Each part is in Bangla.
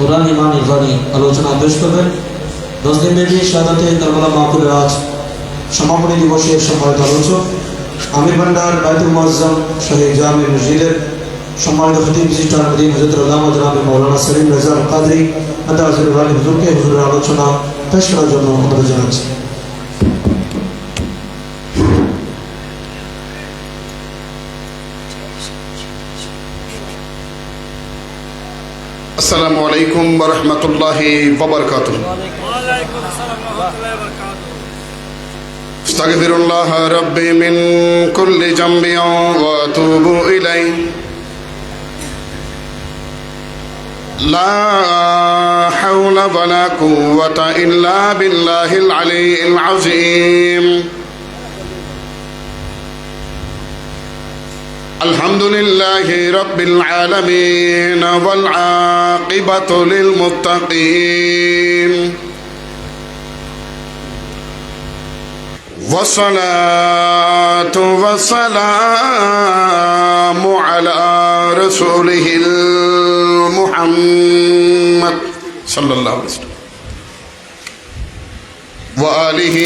কোরআন ইমান ইফানি আলোচনা পেশ করবেন। 10 দিন ব্যাপী শাহাদাতে কারবালা মাহফিলের আজ সমাপনী দিবসের সম্মানিত আলোচক আমির ভান্ডার বাইতুল মুআজ্জম শহীদ জামে মসজিদের সম্মানিত খতিব বিশিষ্ট আলমদিন হযরত আল্লামা জনাব মাওলানা সলিম রেজা কাদরি আদাজুল আলী হুজুরকে হুজুরের আলোচনা পেশ করার জন্য অনুরোধ জানাচ্ছি। আসসালামু আলাইকুম ওয়া রাহমাতুল্লাহি ওয়া বারাকাতুহু। আস্তাগফিরুল্লাহ রাব্বি মিন কুল্লি যামবি ওয়া আতুবু ইলাইহি। লা হাওলা ওয়া লা কুওয়াতা ইল্লা বিল্লাহিল আলিয়্যিল আযীম। الحمد لله رب العالمين والعاقبة للمتقين والصلاة والسلام على رسوله المحمد صلى الله عليه وسلم وآله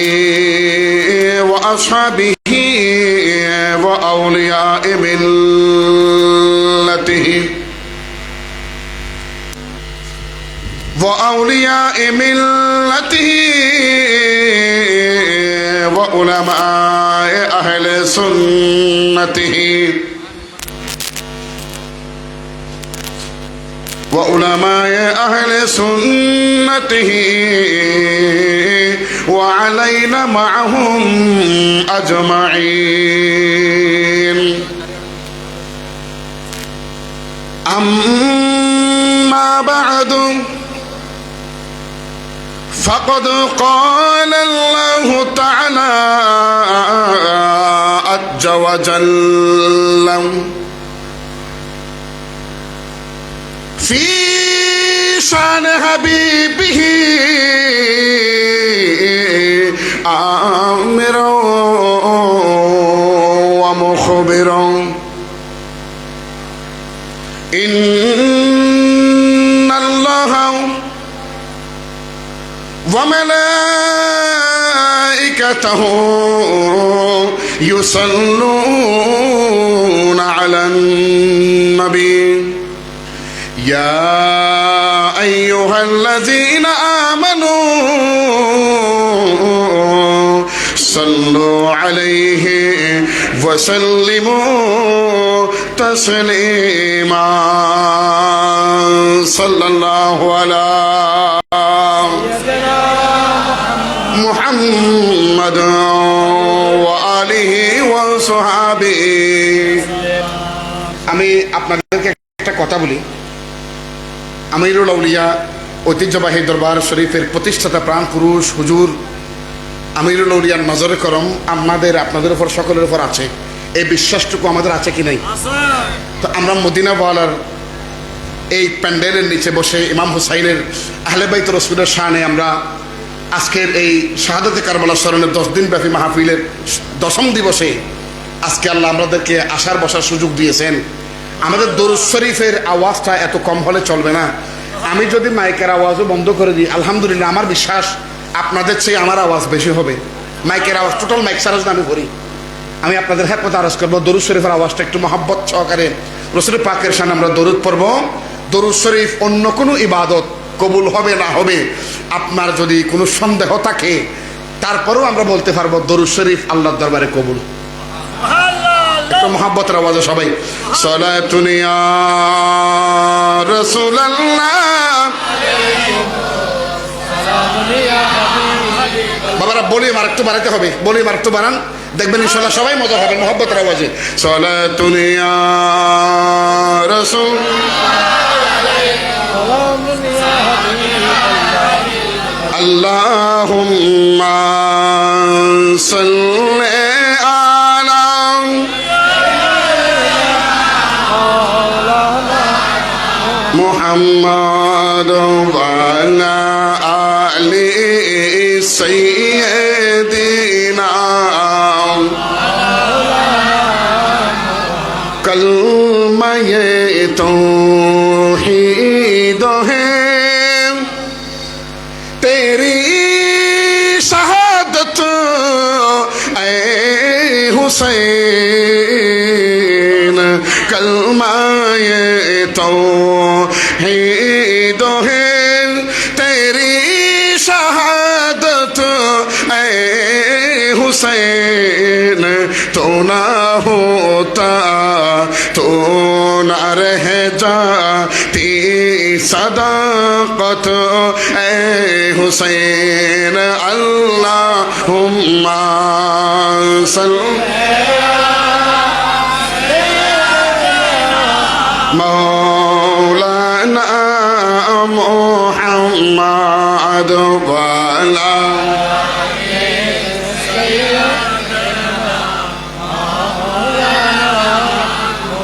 وأصحابه وأولياء ملته وعلماء أهل سنته وعلينا معهم أجمعين. أما بعد فقد قال الله تعالى عز وجل في شان حبيبه آمرا ومخبرا إن الله وملائكته يصلون على النبي يا أيها الذين آمنوا صلوا عليه وسلموا تسليما. صلى الله على محمد وآله وصحبه. আমি আপনাদেরকে একটা কথা বলি। আমিরুল আউলিয়া ঐতিহ্যবাহী দরবার শরীফের প্রতিষ্ঠাতা প্রাণ পুরুষ হুজুর আমিরুল আউলিয়ার নজরে করম আপনাদের উপর সকলের উপর আছে, এই বিশ্বাসটুকু আমাদের আছে কি নাই? তো আমরা মদিনাওয়ালার এই প্যান্ডেলের নিচে বসে ইমাম হুসাইনের আহলে বাইত রাসূলের শানে আমরা আজকের এই শাহাদাতে কারবালা স্মরণের 10 দিন ব্যাপী মাহফিলের 10ম দিবসে আজকে আল্লাহ আমাদেরকে আসার বসার সুযোগ দিয়েছেন। আমাদের দরুদ শরীফের আওয়াজটা এত কম হলে চলবে না। আমি যদি মাইকের আওয়াজও বন্ধ করে দিই, আলহামদুলিল্লাহ আমার বিশ্বাস আপনাদের চেয়ে আমার আওয়াজ বেশি হবে। মাইকের আওয়াজ টোটাল মাইক সারা যদি আমি করি, আমি আপনাদের হেফাজত আরজ করবো দরুদ শরীফের আওয়াজটা একটু মহব্বত সহকারে রাসূল পাকের শানে আমরা দরুদ পড়ব। দরুদ শরীফ অন্য কোনো ইবাদত কবুল হবে না হবে আপনার যদি কোনো সন্দেহ থাকে, তারপরেও আমরা বলতে পারবো দরুদ শরীফ আল্লাহর দরবারে কবুল। একটু মহব্বতের আওয়াজে সবাই সালাতুন ইয়া রাসূলুল্লাহ। বাবারা বলি আর একটু বাড়াতে হবে, বলি আর একটু বাড়ান, দেখবেন ইনশাআল্লাহ সবাই মজা হবে মহব্বতের আওয়াজে। সালাতুন ইয়া রাসূল আল্লাহুম্মা সাল্লি আলা মুহাম্মাদ ওয়া আলা আলি সাইয়্যিদিনা कलमा ये तौहीद है तौहीद है तेरी शहादत ऐ हुसैन तो ना होता तो ना रह जाती सदाकत ऐ हुसैन अल्लाहुम्मा सल्ली मौलाना मुहम्मद वाला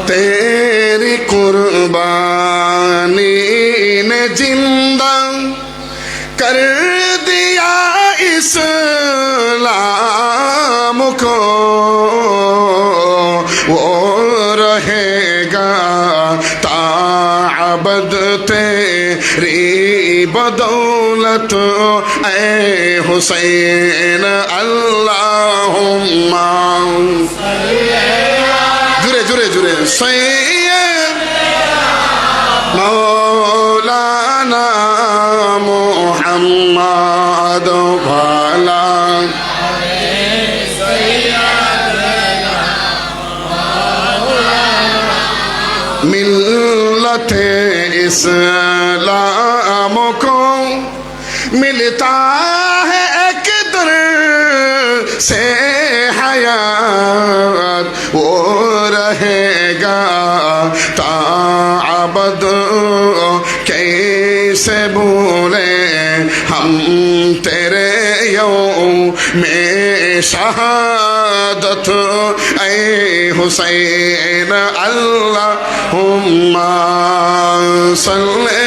तेरी कुर्बानी ने जिंदा कर दिया इस्लाम को वो रहेगा ताअबद तेरी बदौलत ऐ हुसैन अल्लाहुम्मा जुरे जुरे जुरे सैयद मौलाना मुहम्मद वाला मिल्लते इस्लाम को मिलता है एक दर से हयात वो रहेगा ताअबद कैसे भूले हम तेरे में शहादत ऐ हुसैन अल्लाहुम्मा सल्ली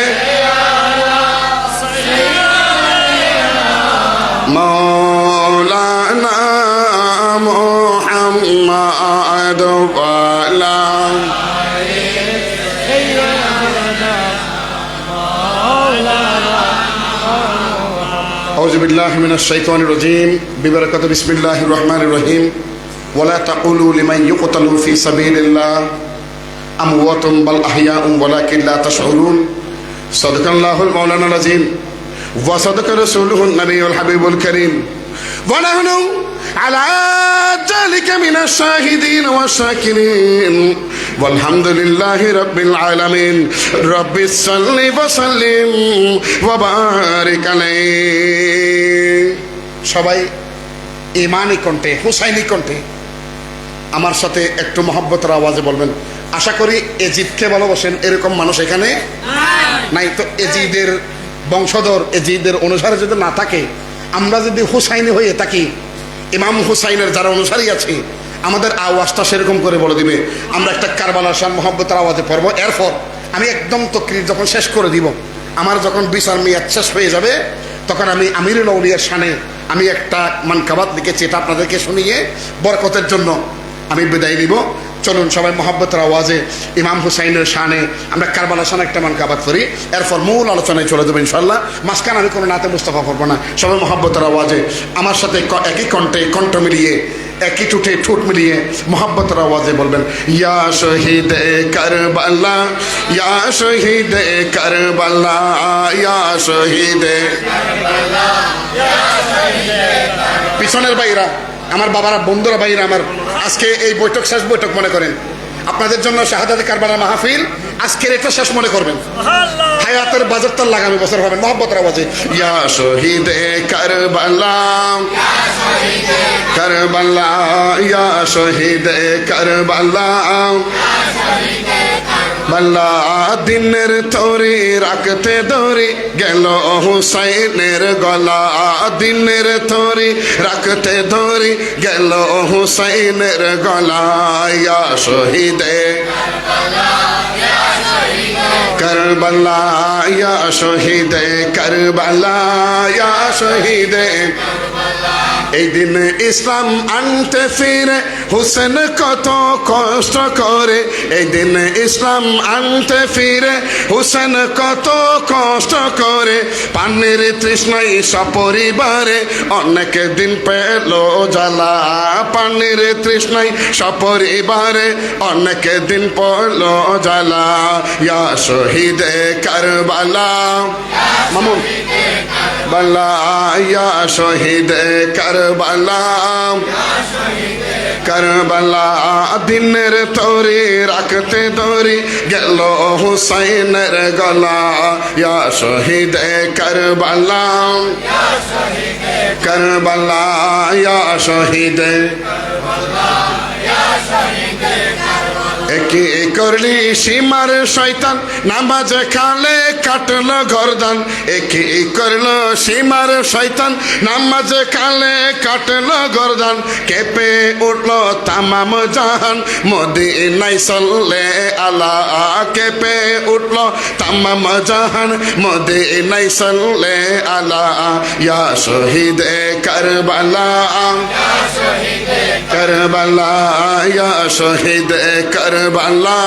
मौलाना मुहम्मद वाला औज़ु बिल्लाहि मिनश शैतानिर रजीम बिबरकति बिस्मिल्लाहिर रहमानिर रहीम वला तक़ूलू लिमन युक़तलू फ़ी सबीलिल्लाह अमवातुम बल अहयाउम वलाकिन ला तशऊरून सदक़ल्लाहुल मौलानाल अज़ीम व सदक़ रसूलुहुन नबियुल हबीबुल करीम व नहनु अला ज़ालिका मिनश शाहिदीन व शाकिरीन वल्हम्दुलिल्लाहि रब्बिल आलमीन रब्बिस सल्लि व सल्लिम व बारिक अलैहि সবাই ইমানি কণ্ঠে হুসাইনি কণ্ঠে আমার সাথে একটু মহব্বতের আওয়াজে বলবেন আশা করি এজিদকে ভালোবাসেন এরকম মানুষ এখানে নাই তো এজিদের বংশধর এজিদের অনুসারে যদি না থাকে আমরা যদি হুসাইনি হয়ে থাকি ইমাম হুসাইনের যারা অনুসারী আছে আমাদের আওয়াজটা সেরকম করে বলে দিবে আমরা একটা কারবালার শান মহব্বতের আওয়াজে পড়বো এরপর আমি একদম তকরির যখন শেষ করে দিব আমার যখন বিচার মেয়াদ শেষ হয়ে যাবে তখন আমি আমিরুল আউলিয়ার শানে আমি একটা মানকাবাত লিখেছি এটা আপনাদেরকে শুনিয়ে বরকতের জন্য আমি বিদায় দিব চলুন সবাই মহব্বতের আওয়াজে ইমাম হুসাইনের শানে আমরা কারবালার শানে একটা মানকাবাত করি এরপর মূল আলোচনায় চলে যাবো ইনশাআল্লাহ মাঝখানে আমি কোনো নাতে মুস্তাফা করবো না সবাই মহব্বতের আওয়াজে আমার সাথে একই কণ্ঠে কণ্ঠ মিলিয়ে একই ঠোঁটে ঠোঁট মিলিয়ে মহব্বতের আওয়াজে বলবেন ইয়া শহীদ কারবালা ইয়া শহীদ কারবালা ইয়া শহীদ কারবালা ইয়া শহীদ পিছনের ভাইরা আমার বাবারা বন্ধুরা ভাইরা আমার আজকে এই বৈঠক শেষ বৈঠক মনে করেন আপনাদের জন্য শাহাদাতে কারবালার মাহফিল আজকের এটা শেষ মনে করবেন হায়াতের বাজারটা লাগামী বছর হবেন মহব্বতের আওয়াজে ইয়া শহীদ কারবালা কারবালা ইয়া শহীদ কারবালা বাল্লা দিনের তরি রাখতে দরি গেল হুসাইনের গলা দিনের তরি রাখতে দরি গেল হুসাইনের গলা ইয়া শহীদে কারবালা ইয়া শহীদে কারবালা ইয়া শহীদে এই দিন ইসলাম আনতে ফিরে হুসেন কত কষ্ট করে, এই দিন ইসলাম আনতে ফিরে হুসেন কত কষ্ট করে, পানির তৃষ্ণায় সপরিবারে অনেক দিন পেল জ্বালা, পানির তৃষ্ণায় সপরিবারে অনেক দিন পেল জ্বালা। ইয়া শহীদে কারবালা মামুন বালা, ইয়া শহীদে কারবালা কারবালা, দিনের তরি রাখতে দরি গেল হুসাইনের গলা। ইয়া শহীদে কারবালা কারবালা, ইয়া শহীদে কি করলি সীমার শয়তান নামাজ খালে কাটল গর্দান, কি করলো সীমার শয়তান নামাজ খালে কাটল গর্দান, কেঁপে উঠল তামাম জাহান মদিনায় সাল্লে আলা, কেঁপে উঠল তামাম জাহান মদিনায় সাল্লে আলা। ইয়া শহীদে কারবালা কারবালা, ইয়া শহীদে কারবালা,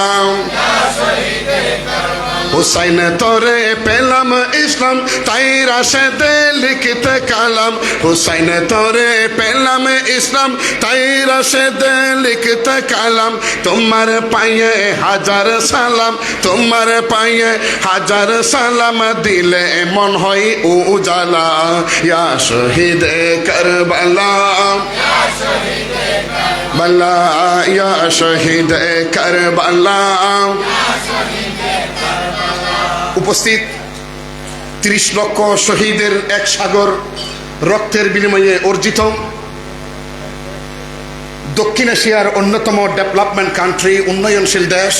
হুসাইন তোরে পেলাম ইসলাম তাই রাশেদে লিখিতে কালাম, হুসাইন তোরে পেলাম ইসলাম তাই রাশেদে লিখিতে কালাম, তোমার পায়ে হাজার সালাম, তোমার পায়ে হাজার সালাম, দিলে মন হয় উজালা। ইয়া শহীদে কারবালা বালা, ইয়া শহীদে কারবালা। উপস্থিত 30 লক্ষ শহীদের এক সাগর রক্তের বিনিময়ে অর্জিত দক্ষিণ এশিয়ার অন্যতম ডেভেলপমেন্ট কান্ট্রি, উন্নয়নশীল দেশ,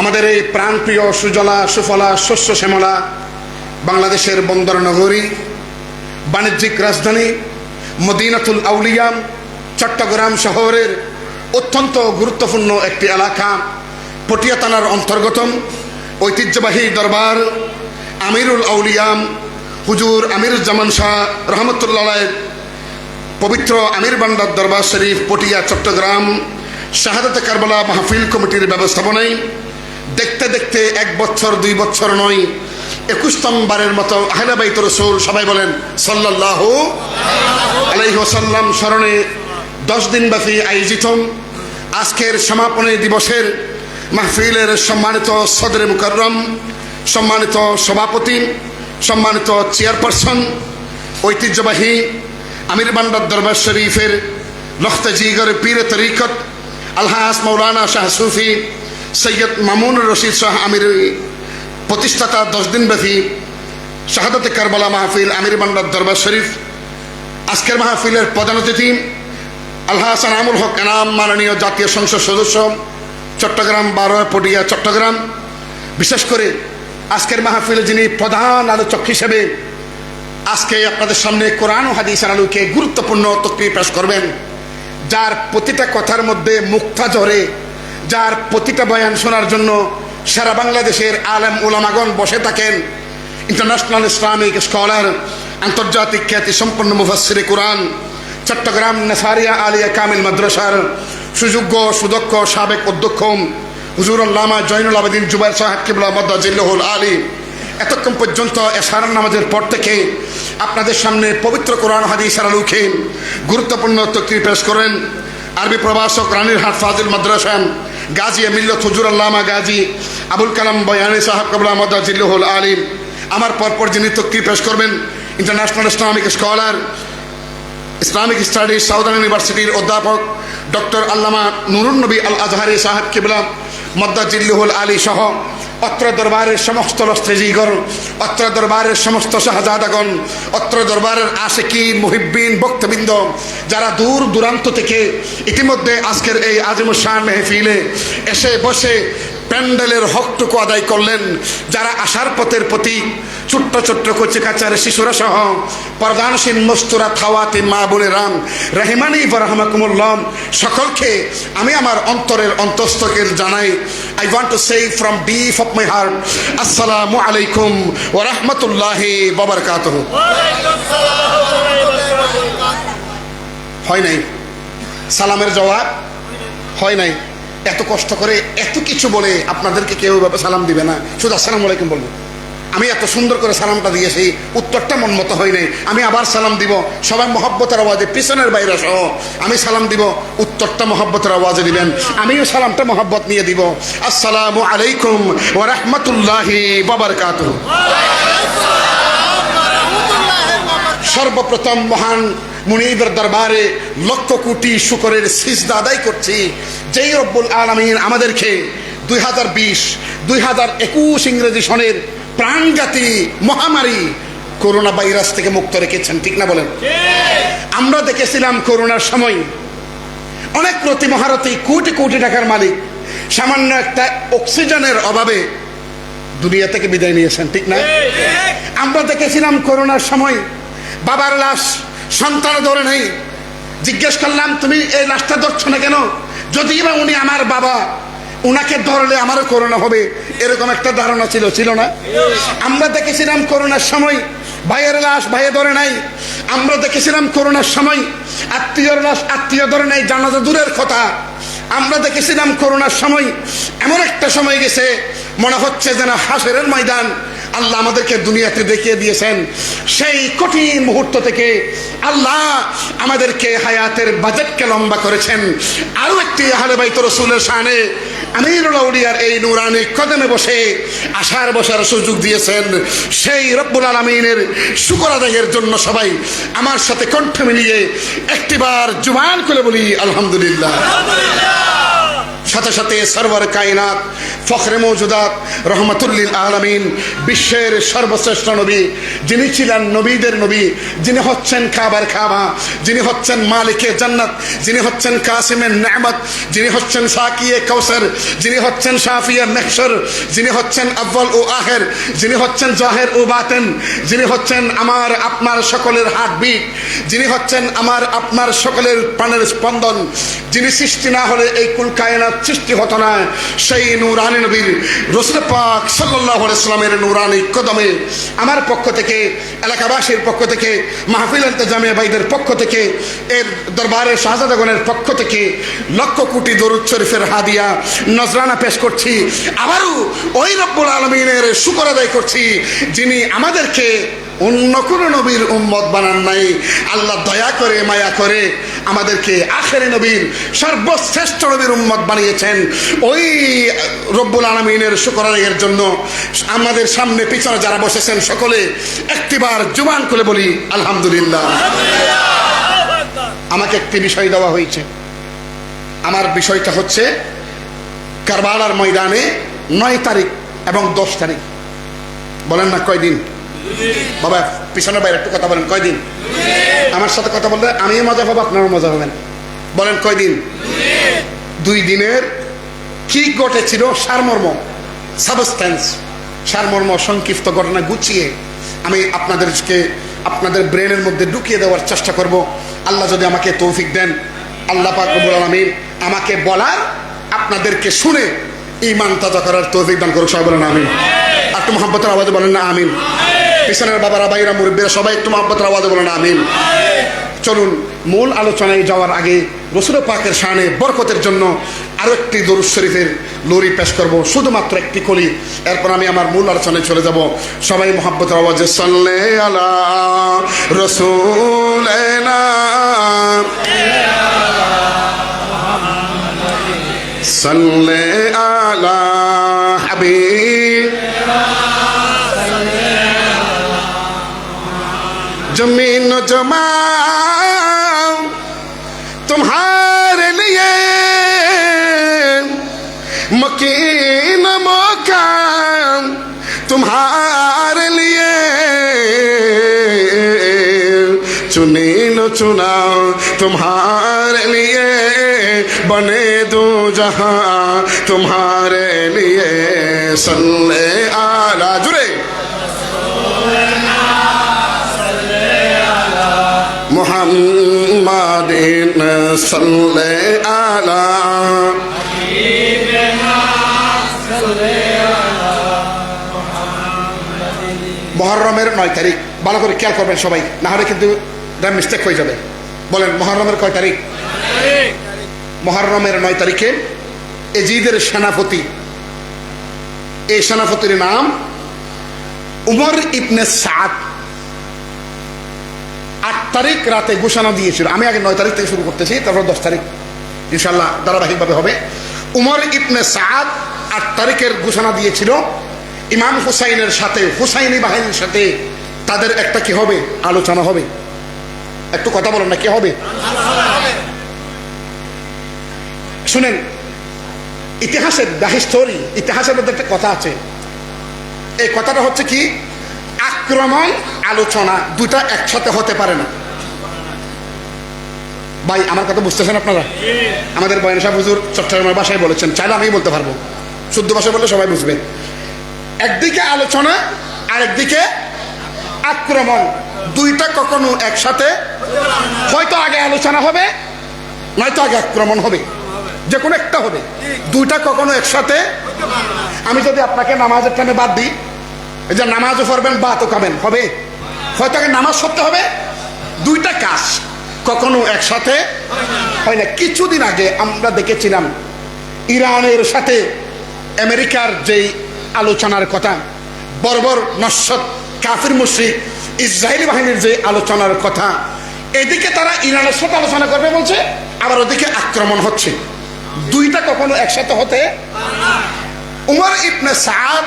আমাদের এই প্রাণপ্রিয় সুজলা সুফলা শস্য শ্যামলা বাংলাদেশের বন্দর নগরী, বাণিজ্যিক রাজধানী মদিনাতুল আউলিয়া চট্টগ্রাম শহরের অত্যন্ত গুরুত্বপূর্ণ একটি এলাকা, পটিয়া থানার অন্তর্গত ঐতিহ্যবাহী দরবার আমিরুল আউলিয়া হুজুর আমিরুজ্জামান শাহ রহমতুল্লাহ পবিত্র আমির বান্ডার দরবার শরীফ পটিয়া চট্টগ্রাম শাহাদাতে কারবালা মাহফিল কমিটির ব্যবস্থাপনায় দেখতে দেখতে 1 বছর 2 বছর নয় 21তম বারের মতো আহলে বাইত রাসূল সবাই বলেন সাল্লাল্লাহু আলাইহি ওয়াসাল্লাম স্মরণে 10 দিন ব্যাপী আয়োজিত আজকের সমাপনী দিবসের মাহফিলের সম্মানিত সদরে মুকাররম, সম্মানিত সভাপতি, সম্মানিত চেয়ারপারসন, ঐতিহ্যবাহী আমির বান্ডার দরবার শরীফের লখতে জিগর পীর তরিকত আলহাজ মৌলানা শাহ সুফি সৈয়দ মামুনুর রশিদ শাহ আমির প্রতিষ্ঠাতা 10 দিন ব্যাপী শাহাদাতে কারবালা মাহফিল আমির বান্ডার দরবার শরীফ। আজকের মাহফিলের প্রধান অতিথি আলহাজ আনামুল হক এনাম, মাননীয় জাতীয় সংসদ সদস্য চট্টগ্রাম 12 পটিয়া চট্টগ্রাম। বিশেষ করে আজকের মাহফিলে যিনি প্রধান আলোচক হিসেবে আজকে আপনাদের সামনে কোরআন ও হাদিসের আলোকে গুরুত্বপূর্ণ তকরির পেশ করবেন, যার প্রতিটা কথার মধ্যে মুক্তা ঝরে, যার প্রতিটা বয়ান শোনার জন্য সারা বাংলাদেশের আলেম উলামাগণ বসে থাকেন, ইন্টারন্যাশনাল ইসলামিক স্কলার, আন্তর্জাতিক খ্যাতি সম্পন্ন মুফাসসিরে কোরআন, চট্টগ্রাম নেসারিয়া আলিয়া কামিল মাদ্রাসার সুযোগ্য সুদক্ষ সাবেক অধ্যক্ষ হুজুর আল্লামা জয়নুল আবেদিন জুবাইর সাহেব কিবলা মাদ্দাজিল্লাহুল আলী এতক্ষণ পর্যন্ত এশার নামাজের পর থেকে আপনাদের সামনে পবিত্র কোরআন হাদিসের আলোকে গুরুত্বপূর্ণ তকরির পেশ করেন আরবি প্রভাষক রানীরহাট ফাজিল মাদ্রাসা গাজী মিল্লত হুজুর আল্লামা গাজী আবুল কালাম বয়ানি সাহেব কিবলা মাদ্দাজিল্লাহুল আলী। আমার পরপর যিনি তকরির পেশ করবেন international Islamic scholar, Islamic studies southern ইউনিভার্সিটির অধ্যাপক ডক্টর আল্লামা নুরুন নবী আল আজহারি সাহেব কিবলা মাদ্দাজিল্লাহুল আলী সহ অত্র দরবারের সমস্ত লস্ত্রেজিগণ, অত্র দরবারের সমস্ত শাহজাদাগণ, অত্র দরবারের আশিকিন মুহিব্বিন ভক্তবৃন্দ, যারা দূর দূরান্ত থেকে ইতিমধ্যে আজকের এই আজিমুশান মেহফিলে এসে বসে প্যান্ডেলের হকটুকু আদায় করলেন, যারা আশার পথের প্রতীক ছোট্ট ছোট্ট কচিকাচার শিশুরা সহ প্রধানসীন মস্তুরাত খাওয়াতি মা বোনেরাম রহিমানি রহমাকুমুল্লাহ, সকলকে আমি আমার অন্তরের অন্তঃস্থকে জানাই, I want to say from deep of my heart, আসসালামু আলাইকুম ওয়া রাহমাতুল্লাহি ওয়া বারাকাতুহু। হয় নাই, সালামের জবাব হয় নাই। এত কষ্ট করে এত কিছু বলে আপনাদেরকে কেউ এভাবে সালাম দিবে না, শুধু আসসালামু আলাইকুম বলবো। আমি এত সুন্দর করে সালামটা দিয়েছি, উত্তরটা মন মতো হয় নাই, আমি আবার সালাম দিব, সবাই মহব্বতের আওয়াজে পিছনের বাইরে সহ আমি সালাম দিব, উত্তরটা মহব্বতের আওয়াজে দিবেন, আমিও সালামটা মহব্বত নিয়ে দিব। আসসালামু আলাইকুম ওয়া রাহমাতুল্লাহি ওয়া বারাকাতুহু। সর্বপ্রথম মহান মুনিবের দরবারে লক্ষ কোটি শুকরের সিজদা আদায় করছি, যেই রব্বুল আলামিন আমাদেরকে 2021 ইংরেজি সনের প্রাণঘাতী মহামারী করোনা ভাইরাস থেকে মুক্ত রেখেছেন, ঠিক না বলেন? আমরা দেখেছিলাম করোনার সময় অনেক প্রতি মহারথী কোটি কোটি টাকার মালিক সামান্য একটা অক্সিজেনের অভাবে দুনিয়া থেকে বিদায় নিয়েছেন, ঠিক না? আমরা দেখেছিলাম করোনার সময় বাবার লাশ সন্তান ধরে নেই, জিজ্ঞেস করলাম তুমি এই লাশটা ধরছো না কেন? যদি বা উনি আমার বাবা, উনাকে ধরলে আমারও করোনা হবে, এরকম একটা ধারণা ছিল না? আমরা দেখেছিলাম করোনার সময় ভাইয়ের লাশ ভাইয়ে ধরে নাই, আমরা দেখেছিলাম করোনার সময় আত্মীয়র লাশ আত্মীয় ধরে নাই, জানাজা দূরের কথা। আমরা দেখেছিলাম করোনার সময় এমন একটা সময় গেছে মনে হচ্ছে যেন হাসরের ময়দান আল্লাহ আমাদেরকে দুনিয়াতে দেখিয়ে দিয়েছেন। সেই কঠিন মুহূর্ত থেকে আল্লাহ আমাদেরকে হায়াতের বাজেটকে লম্বা করেছেন। আরো একটি আহলে বাইত রাসূলের শানে আমিরুল আউলিয়ার এই নূরানি কদমে বসে আশার বসার সুযোগ দিয়েছেন। সেই রব্বুল আলামিনের শুকর আদায়ের জন্য সবাই আমার সাথে কণ্ঠ মিলিয়ে একটিবার জুবান করে বলি আলহামদুলিল্লাহ। সাথে সাথে সরওয়ার কায়নাত ফখরে মওজুদাত রহমাতুল্লিল আলামিন বিশ্বের সর্বশ্রেষ্ঠ নবী, যিনি ছিলেন নবীদের নবী, যিনি হচ্ছেন কাবার কাবা, যিনি হচ্ছেন মালিকে জান্নাত, যিনি হচ্ছেন কাসিমের নেয়ামত, যিনি হচ্ছেন সাকিয়ে কাউসার, যিনি হচ্ছেন শাফিয়ে মাহশর, যিনি হচ্ছেন আউয়াল ও আখির, যিনি হচ্ছেন জাহির ও বাতিন, যিনি হচ্ছেন আমার আপনার সকলের হার্টবিট, যিনি হচ্ছেন আমার আপনার সকলের প্রাণের স্পন্দন, যিনি সৃষ্টি না হলে এই কুল কায়নাত সৃষ্টি হতো না, সেই নূরানী নবীর রাসূল পাক সাল্লাল্লাহু আলাইহি সাল্লামের নূরানী কদমে আমার পক্ষ থেকে, এলাকাবাসীর পক্ষ থেকে, মাহফিল ইন্তেজামিয়া ভাইদের পক্ষ থেকে, এর দরবারের শাহজাদাগণের পক্ষ থেকে লক্ষ কোটি দরুদ শরীফের হাদিয়া নজরানা পেশ করছি। আবারও ওই রব্বুল আলামিনের শুকর আদায় করছি যিনি আমাদেরকে অন্য কোন নবীর উম্মত বানান নাই। আল্লাহ দয়া করে মায়া করে আমাদেরকে আখেরি নবীর সর্বশ্রেষ্ঠ নবীর উম্মত বানিয়েছেন। ওই রব্বুল আলামিনের শুকর আদায়ের জন্য আমাদের সামনে পিছনে যারা বসেছেন সকলে একটিবার জুবান করে বলি আলহামদুলিল্লাহ। আমাকে একটি বিষয় দেওয়া হয়েছে, আমার বিষয়টা হচ্ছে কারবালার ময়দানে 9 তারিখ এবং 10 তারিখ। বলেন না কয়দিন? বাবা পিছনের বাইরে একটু কথা বলেন, কয়দিন? আমার সাথে কথা বললে আমিও মজা পাবো, আপনারও মজা হবেন। বলেন কয়দিন? 2 দিনের কি ঘটেছিল সারমর্ম, সাবস্টেন্স, সারমর্ম সংক্ষিপ্ত ঘটনা গুছিয়ে আমি আপনাদেরকে আপনাদের ব্রেনের মধ্যে ঢুকিয়ে দেওয়ার চেষ্টা করব। আল্লাহ যদি আমাকে তৌফিক দেন, আল্লাহ পাক রব্বুল আলামিন আমাকে বলার আপনাদেরকে শুনে ঈমান তাজা করার তৌফিক দান করুক। সবাই বলেন আমিন। একটু মহব্বতের আওয়াজে বলেন না আমিন। পিছনের বাবারা ভাইরা মুরব্বীরা সবাই একটু মহব্বতের আওয়াজে বলেন আমিন। চলুন মূল আলোচনায় যাওয়ার আগে রাসূল পাকের শানে বরকতের জন্য আরো একটি দরুদ শরীফের লরি পেশ করব, শুধুমাত্র একটি কলি, এরপর আমি আমার মূল আলোচনায় চলে যাব। সবাই মহব্বতের আওয়াজে সাল্লে আলা রাসূলিনা সাল্লে আলা হাবিব जमीन जमा तुम्हारे लिए मकीन मकाम तुम्हारे लिए चुनी न चुना तुम्हारे लिए बने दो जहां तुम्हारे लिए सल्ले आला जुरे मुहम्मदिन सल्ले आला মুহররমের 9 তারিখ। ভালো করে খেয়াল করবেন সবাই, না হলে কিন্তু মিস্টেক হয়ে যাবে। বলেন মুহররমের কয় তারিখ? মুহররমের 9 তারিখে এজিদের সেনাপতি, এই সেনাপতির নাম উমর ইবনে সাদ। 8 তারিখ রাতে ঘোষণা দিয়েছিল। আমি আগে 9 তারিখ থেকে শুরু করতেছি, তারপর 10 তারিখ ইনশাল্লাহ ধারাবাহিকভাবে হবে। উমর ইবনে সাদ 8 তারিখের ঘোষণা দিয়েছিল ইমাম হুসাইনের সাথে, হুসাইনি বাহিনীর সাথে তাদের একটা কি হবে? আলোচনা হবে। একটু কথা বলেন না, কি হবে? শুনেন, ইতিহাসের দ্য হিস্টোরি, ইতিহাসের মধ্যে একটা কথা আছে। এই কথাটা হচ্ছে কি, আক্রমণ আলোচনা দুটা একসাথে হতে পারে না। ভাই আমার কথা বুঝতেছেন আপনারা? আমাদের বয়ান সাহেব হুজুর চট্টগ্রামের ভাষায় বলেছেন, চাইলে আমি বলতে পারবো, শুদ্ধ ভাষায় বললে সবাই বুঝবে। একদিকে আলোচনা আর একদিকে আক্রমণ, দুইটা কখনো একসাথে, হয়তো আগে আলোচনা হবে নয়তো আগে আক্রমণ হবে, যে কোনো একটা হবে, দুইটা কখনো একসাথে। আমি যদি আপনাকে নামাজের টাইমে বাদ দিই, এই যে নামাজও পড়বেন ভাতও খাবেন, হবে? হয়তো আগে নামাজ পড়তে হবে, দুইটা কাজ কখনো একসাথে হয় না। কিছুদিন আগে আমরা দেখেছিলাম ইরানের সাথে আমেরিকার যেই আলোচনার কথা, বর্বর নস্যত কাফির মুশরিক ইসরায়েলি বাহিনীর যে আলোচনার কথা, এদিকে তারা ইরানের সাথে আলোচনা করবে বলছে, আবার ওদিকে আক্রমণ হচ্ছে, দুইটা কখনো একসাথে হতে। উমর ইবনে সাদ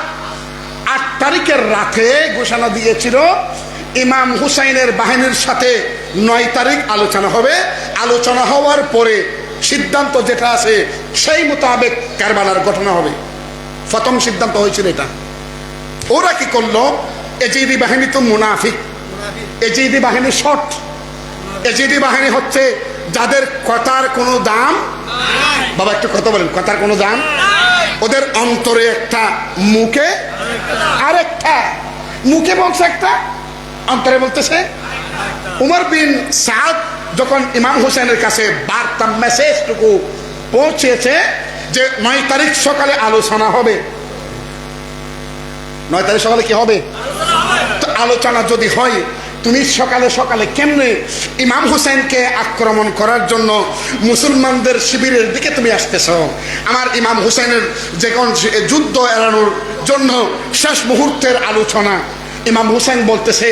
8 তারিখের রাতে ঘোষণা দিয়েছিল ইমাম হুসাইনের বাহিনীর সাথে 9 তারিখ আলোচনা হবে। আলোচনা হওয়ার পরে সিদ্ধান্ত যেটা আছে সেই মোতাবেক কারবালার ঘটনা হবে। প্রথম সিদ্ধান্ত হয়েছিল এটা। ওরা কি করলো, এজিদি বাহিনী তো মুনাফিক, এজিদি বাহিনী শর্ট, এজিদি বাহিনী হচ্ছে যাদের কথার কোনো দাম, বাবা একটু কথা বলেন, কথার কোনো দাম, ওদের অন্তরে একটা, মুখে আরেকটা, মুখে বলছে একটা, অন্তরে বলতেছে। উমর বিন সাদ যখন ইমাম হুসাইনের কাছে বার্তা মেসেজটুকু পৌঁছেছে যে 9 তারিখ সকালে আলোচনা হবে, 9 তারিখ সকালে কি হবে? তো আলোচনা যদি হয়, তুমি সকালে সকালে কেমনে ইমাম হুসাইনকে আক্রমণ করার জন্য মুসলমানদের শিবিরের দিকে তুমি আসতেছ? আমার ইমাম হুসাইনের যখন যুদ্ধ এড়ানোর জন্য শেষ মুহূর্তের আলোচনা, ইমাম হুসাইন বলতেছে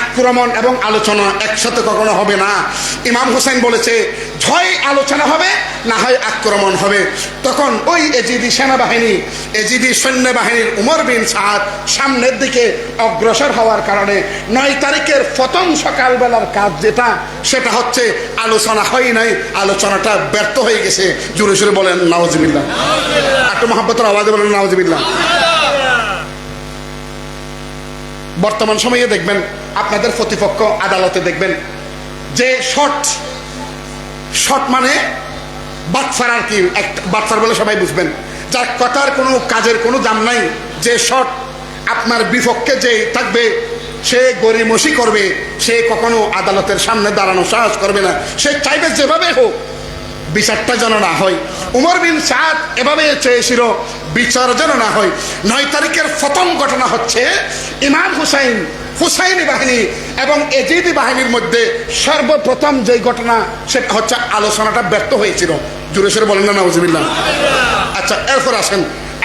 আক্রমণ এবং আলোচনা একসাথে কখনো হবে না। ইমাম হুসাইন বলেছে হয় আলোচনা হবে না হয় আক্রমণ হবে। তখন ওই এজিদি সেনাবাহিনী, এজিদি সৈন্যবাহিনীর উমর বিন সাদ সামনের দিকে অগ্রসর হওয়ার কারণে 9 তারিখের প্রথম সকালবেলার কাজ যেটা, সেটা হচ্ছে আলোচনা হয় নাই, আলোচনাটা ব্যর্থ হয়ে গেছে। জোরে সোরে বলেন নাউজুবিল্লাহ, একটু মহব্বতের আওয়াজে বলেন নাউজুবিল্লাহ। বর্তমান সময়ে দেখবেন আপনাদের প্রতিপক্ষ আদালতে দেখবেন যে শর্ট মানে বাটফার, আর কি বাটফার বলে সবাই বুঝবেন, যার কথার কোনো কাজের কোনো দাম নাই, যে শর্ট আপনার বিপক্ষে যে থাকবে সে গড়িমসি করবে, সে কখনো আদালতের সামনে দাঁড়ানো সাহস করবে না, সে চাইবে যেভাবে হোক বিচারটা যেন না হয়। উমর বিন সাদ এভাবে চেয়েছিল বিচার যেন না হয়। 9 তারিখের প্রথম ঘটনা হচ্ছে ইমাম হুসাইন, হুসাইনি বাহিনী এবং এজিদি বাহিনীর মধ্যে সর্বপ্রথম যে ঘটনা, সেটা হচ্ছে আলোচনাটা ব্যর্থ হয়েছিল। জোরে সোরে বলেন না নাউজুবিল্লাহ। আচ্ছা, এরপর আসেন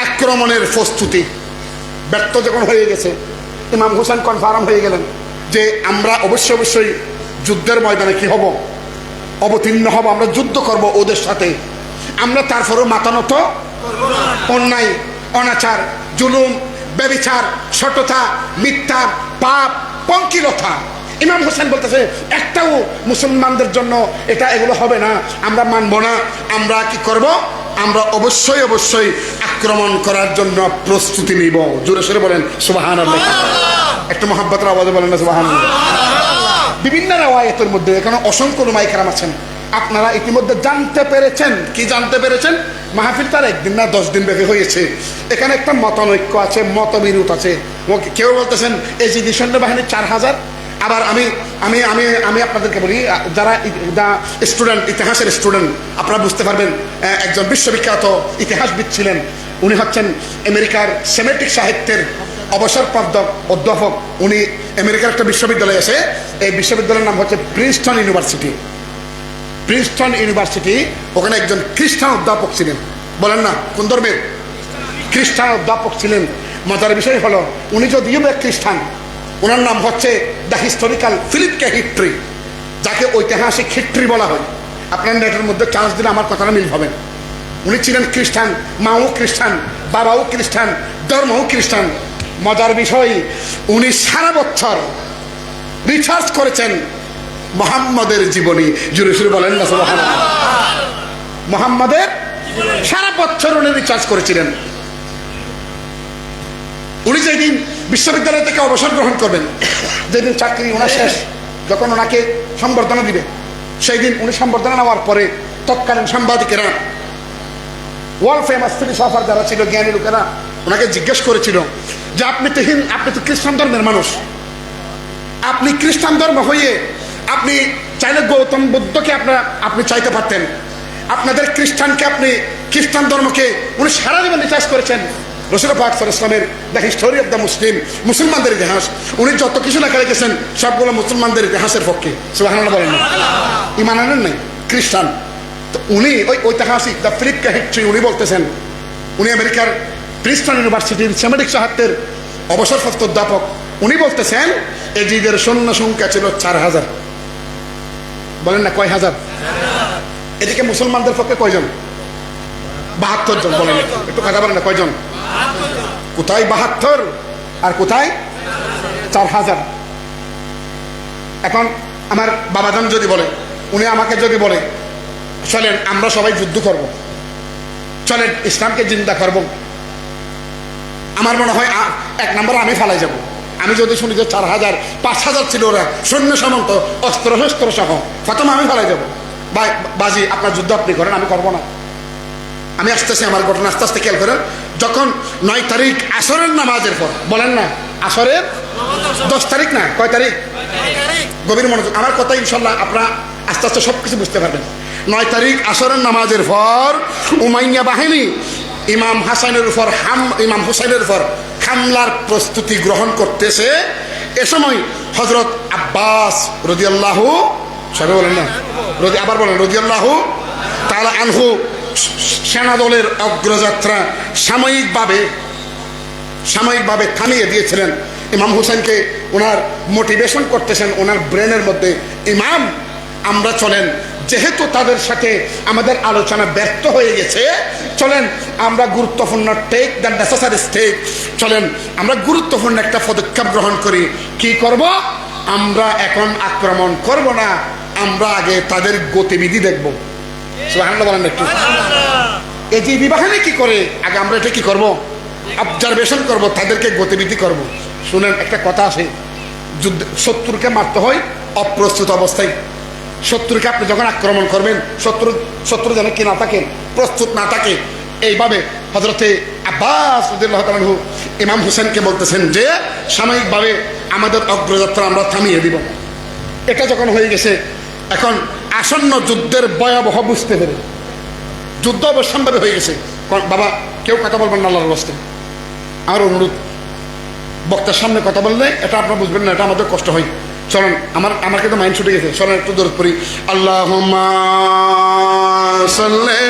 আক্রমণের প্রস্তুতি। ব্যর্থ যখন হয়ে গেছে, ইমাম হুসাইন কনফার্ম হয়ে গেলেন যে আমরা অবশ্যই যুদ্ধের ময়দানে কি হব, অবতীর্ণ হব, আমরা যুদ্ধ করব ওদের সাথে। আমরা তারপরেও মাথা নত, অন্যায়, অনাচার, জুলুম, ব্যভিচার, সততা, মিথ্যা, পাপ, পঙ্কিলতা, ইমাম হোসেন বলতেছে একটাও মুসলমানদের জন্য এগুলো হবে না, আমরা মানব না। আমরা কি করব? আমরা অবশ্যই আক্রমণ করার জন্য প্রস্তুতি নিব। জোরে সোরে বলেন সুবহানাল্লাহ। একটু মহব্বতের আওয়াজে বলেন না সুবহানাল্লাহ। বিভিন্ন রাওয়ায়াতের মধ্যে এখানে অসংখ্য উলামায়ে কেরাম আছেন, আপনারা ইতিমধ্যে জানতে পেরেছেন। কি জানতে পেরেছেন? মাহফিল তার 1 দিন না 10 দিন ব্যাপী হয়েছে। এখানে একটা মতানৈক্য আছে, মতবিরোধ আছে। কেউ বলতেছেন এজিদি সৈন্যবাহিনী 4000, আবার আমি আপনাদেরকে বলি, যারা স্টুডেন্ট, ইতিহাসের স্টুডেন্ট, আপনারা বুঝতে পারবেন। একজন বিশ্ববিখ্যাত ইতিহাসবিদ ছিলেন, উনি হচ্ছেন আমেরিকার সেমেটিক সাহিত্যের অবসরপ্রাপ্ত অধ্যাপক। উনি আমেরিকার একটা বিশ্ববিদ্যালয় আছে, এই বিশ্ববিদ্যালয়ের নাম হচ্ছে প্রিন্সটন ইউনিভার্সিটি। প্রিন্সটন ইউনিভার্সিটি, ওখানে একজন খ্রিস্টান অধ্যাপক ছিলেন। বলেন না কোন ধর্মের? খ্রিস্টান অধ্যাপক ছিলেন। মজার বিষয় হলো উনি যদিও খ্রিস্টান, ওনার নাম হচ্ছে দ্য হিস্টোরিক্যাল ফিলিপ কে হিস্ট্রি, যাকে ঐতিহাসিক হিস্ট্রি বলা হয়। আপনার নেটের মধ্যে চান্স দিলে আমার কথাটা মিল হবেন। উনি ছিলেন খ্রিস্টান, মাও খ্রিস্টান, বাবাও খ্রিস্টান, ধর্মও খ্রিস্টান। মজার বিষয়, উনি সারা বছর রিসার্চ করেছেন মুহাম্মদের জীবনী। জুড়ে সুরে বলেন না সুবহানাল্লাহ। মুহাম্মদের সারা বছর উনি রিসার্চ করেছিলেন। উনি যেদিন বিশ্ববিদ্যালয় থেকে অবসর গ্রহণ করবেন, যেদিন চাকরি ওনার শেষ, যখন ওনাকে সম্বর্ধনা দিবে, সেই দিন উনি সম্বর্ধনা নেওয়ার পরে তৎকালীন সাংবাদিকেরা, ওয়ার্ল্ড ফেমাস ফিলোসফার যারা ছিল, জ্ঞানী লোকেরা, ওনাকে জিজ্ঞেস করেছিল যে আপনি তো খ্রিস্টান ধর্মের মানুষ, আপনি খ্রিস্টান ধর্ম হয়ে আপনি চাইলে গৌতম বুদ্ধকে আপনি চাইতে পারতেন, আপনাদের খ্রিস্টানকে আপনি খ্রিস্টান ধর্মকে উনি সারা জীবন রিসার্চ করেছেন। রাসূল পাক সাল্লাল্লাহু আলাইহি ওয়াসাল্লামের the history of the Muslim, মুসলমানদের ইতিহাস, উনি যত কিছু লেখা রেখেছেন সবগুলো মুসলমানদের ইতিহাসের পক্ষে। সুবহানাল্লাহ বলেন না? ঈমান আনেন নাই? খ্রিস্টান। তো উনি ওই ঐতিহাসিক দ্য ফিলিপ কে হিস্ট্রি উনি বলতেছেন, উনি আমেরিকার প্রিন্সটন ইউনিভার্সিটির সেমেটিক সাহিত্যের অবসরপ্রাপ্ত অধ্যাপক। উনি বলতেছেন এজিদের সৈন্য সংখ্যা ছিল 4000। বলেন না কয় হাজার? এদিকে মুসলমানদের পক্ষে কয়জন? 72 জন। বলেন একটু কথা বলেন না, কয়জন? কোথায় 72 আর কোথায় 4000? এখন আমার বাবাজান যদি বলে, উনি আমাকে যদি বলে চলেন আমরা সবাই যুদ্ধ করব, চলেন ইসলামকে জিন্দা করব, আমার মনে হয় এক নম্বর আমি ফালাই যাব। আমি যদি শুনি যে 4000 5000 ছিল ওরা সৈন্য সামন্ত অস্ত্র শস্ত্র সহ, প্রথমে আমি ফালাই যাব। বাজি আপনার যুদ্ধ আপনি করেন, আমি করবো না। আমি আসতেছি, আমার ঘটনা আস্তে আস্তে খেয়াল করেন। যখন 9 তারিখ আসরের নামাজের পর, বলেন না আসরের 10 তারিখ না, কয় তারিখ? গভীর মনোযোগ আমার কথা, ইনশাল্লাহ আপনারা আস্তে আস্তে সবকিছু বুঝতে পারবেন। 9 তারিখ আসরের নামাজের পর উমাইয়া বাহিনী ইমাম হুসাইনের উপর হামলার প্রস্তুতি গ্রহণ করতেছে। এ সময় হযরত আব্বাস রাদিয়াল্লাহু, সবাই বলেন না, আবার বলেন রাদিয়াল্লাহু তাআলা আনহু, সেনা দলের অগ্রযাত্রা সাময়িকভাবে থামিয়ে দিয়েছিলেন। ইমাম হুসাইনকে ওনার মোটিভেশন করতেছেন ওনার ব্রেনের মধ্যে, ইমাম আমরা চলেন, যেহেতু তাদের সাথে আমাদের আলোচনা ব্যর্থ হয়ে গেছে, চলেন আমরা গুরুত্বপূর্ণ টেক দ্য নেসেসারি স্টেপ, চলেন আমরা গুরুত্বপূর্ণ একটা পদক্ষেপ গ্রহণ করি। কি করব? আমরা এখন আক্রমণ করব না, আমরা আগে তাদের গতিবিধি দেখব। সুবহানাল্লাহ বলেন একটু। এই যে বিবাহনে কি করে, আগে আমরা এটা কি করব? অবজারভেশন করব, তাদেরকে গতিবিধি করব। শুনেন, একটা কথা আছে, শত্রুকে মারতে হয় অপ্রস্তুত অবস্থায়। শত্রুকে আপনি যখন আক্রমণ করবেন, শত্রু যেন কি না থাকে, প্রস্তুত না থাকে। এইভাবে হযরতে আব্বাস রাদিয়াল্লাহু তাআলা আনহু ইমাম হুসাইনকে বলতেছেন যে সাময়িকভাবে আমাদের অগ্রযাত্রা আমরা থামিয়ে দিব। এটা যখন হয়ে গেছে, এখন আসন্ন যুদ্ধের ভয়াবহ বুঝতে পেরে, যুদ্ধ অবশ্যম্ভাবী হয়ে গেছে। বাবা কেউ কথা বলবেন না আল্লাহর রাস্তায়, আর অনুরোধ, বক্তার সামনে কথা বললে এটা আপনারা বুঝবেন না, এটা আমাদের কষ্ট হয়। চলেন, আমার কিন্তু মাইন্ড ছুটে গেছে, চলেন একটু দরুদ পড়ি। আল্লাহুম্মা সাল্লি